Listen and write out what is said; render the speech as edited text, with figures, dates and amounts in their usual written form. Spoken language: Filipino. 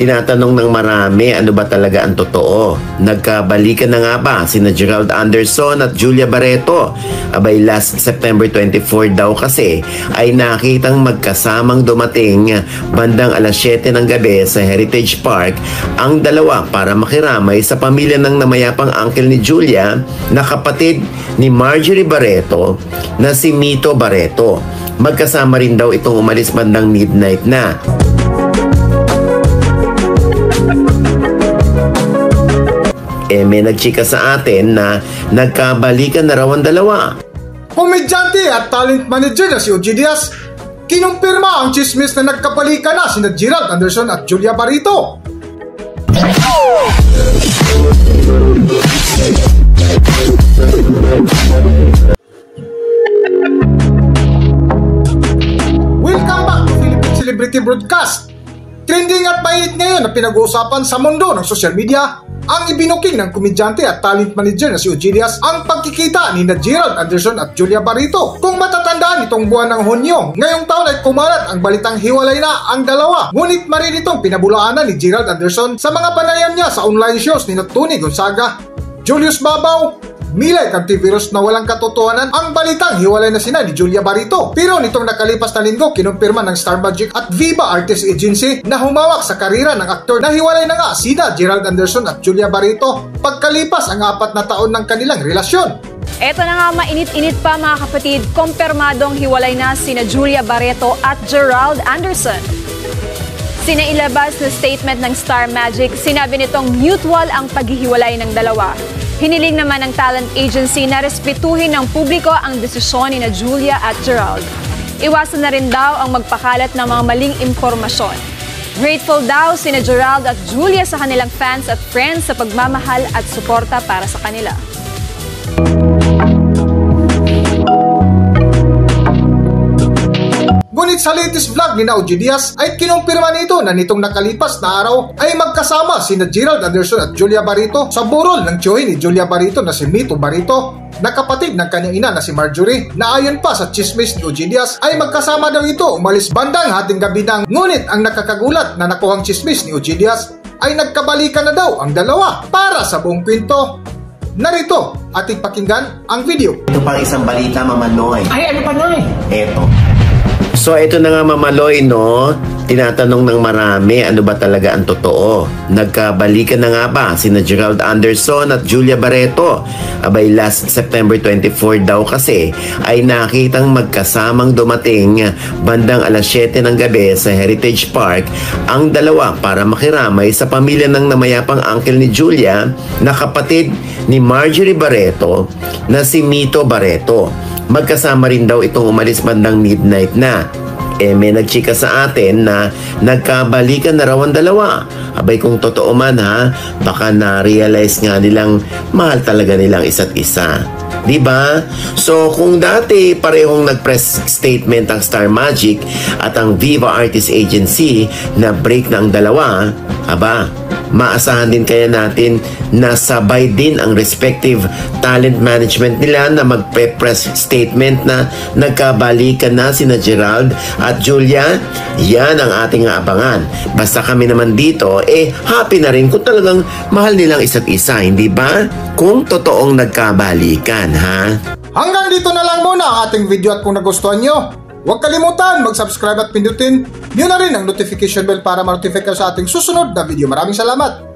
Tinatanong ng marami, ano ba talaga ang totoo? Nagkabalikan na nga ba sina Gerald Anderson at Julia Barreto? Abay, last September 24 daw kasi ay nakitang magkasamang dumating bandang alas 7 ng gabi sa Heritage Park ang dalawa para makiramay sa pamilya ng namayapang uncle ni Julia na kapatid ni Marjorie Barreto na si Mito Barreto. Magkasama rin daw itong umalis bandang midnight na. May nagchika sa atin na nagkabalikan na raw ang dalawa. Komedyante at talent manager na si Ogie Diaz, kinumpirma ang chismis na nagkabalikan na sina Gerald Anderson at Julia Barreto. Welcome back to Philippine Celebrity Broadcast. Trending at mainit ngayon na pinag-uusapan sa mundo ng social media ang ibinuking ng komedyante at talent manager na si Ogie Diaz ang pagkikita ni Gerald Anderson at Julia Barreto. Kung matatandaan itong buwan ng Hunyo, ngayong taon ay kumalat ang balitang hiwalay na ang dalawa. Ngunit marin itong pinabulaanan ni Gerald Anderson sa mga panayam niya sa online shows ni Tony Gonzaga, Julius Babaw, Milay Cantiveros na walang katotohanan ang balitang hiwalay na sina ni Julia Barreto. Pero nitong nakalipas na linggo, kinumpirma ng Star Magic at Viva Artist Agency na humawak sa karera ng aktor na hiwalay na nga sina Gerald Anderson at Julia Barreto pagkalipas ang 4 na taon ng kanilang relasyon. Eto na nga, mainit-init pa mga kapatid, kumpirmadong hiwalay na sina Julia Barreto at Gerald Anderson. Sinailabas na statement ng Star Magic, sinabi nitong mutual ang paghihiwalay ng dalawa. Hiniling naman ng talent agency na respetuhin ng publiko ang desisyon ni Julia at Gerald. Iwasan na rin daw ang magpakalat ng mga maling impormasyon. Grateful daw sina Gerald at Julia sa kanilang fans at friends sa pagmamahal at suporta para sa kanila. Ngunit sa latest vlog ni Ogie Diaz ay kinumpirma nito na nitong nakalipas na araw ay magkasama sina Gerald Anderson at Julia Barreto sa burol ng tiyuhin ni Julia Barreto na si Mito Barreto na kapatid ng kanyang ina na si Marjorie, na ayon pa sa chismis ni Ogie Diaz ay magkasama daw ito umalis bandang hating gabi nang. Ngunit ang nakakagulat na nakuhang chismis ni Ogie Diaz ay nagkabalikan na daw ang dalawa. Para sa buong kwento, narito ating pakinggan ang video. Ito pang isang balita, Mama Noy. Ay, ano pa, Noy? Eto. So ito na nga, Mama Loy, no? Tinatanong ng marami, ano ba talaga ang totoo? Nagkabalikan na nga ba sina Gerald Anderson at Julia Barreto? Abay, last September 24 daw kasi ay nakitang magkasamang dumating bandang alas 7 ng gabi sa Heritage Park ang dalawa para makiramay sa pamilya ng namayapang uncle ni Julia na kapatid ni Marjorie Barreto na si Mito Barreto. Magkasama rin daw itong umalis bandang midnight na. May nagchika sa atin na nagkabalikan na raw ang dalawa. Abay, kung totoo man ha, baka na-realize nga nilang mahal talaga nilang isa't isa. Diba? So, kung dati parehong nag-press statement ang Star Magic at ang Viva Artist Agency na break na ang dalawa, maasahan din kaya natin na sabay din ang respective talent management nila na magpe-press statement na nagkabalikan na sina Gerald at Julia. Yan ang ating abangan. Basta kami naman dito, happy na rin kung talagang mahal nilang isa't isa, hindi ba? Kung totoong nagkabalikan, ha? Hanggang dito na lang muna ang ating video at kung nagustuhan nyo, huwag kalimutan mag-subscribe at pindutin nyo na rin ang notification bell para ma-notify kayo sa ating susunod na video. Maraming salamat!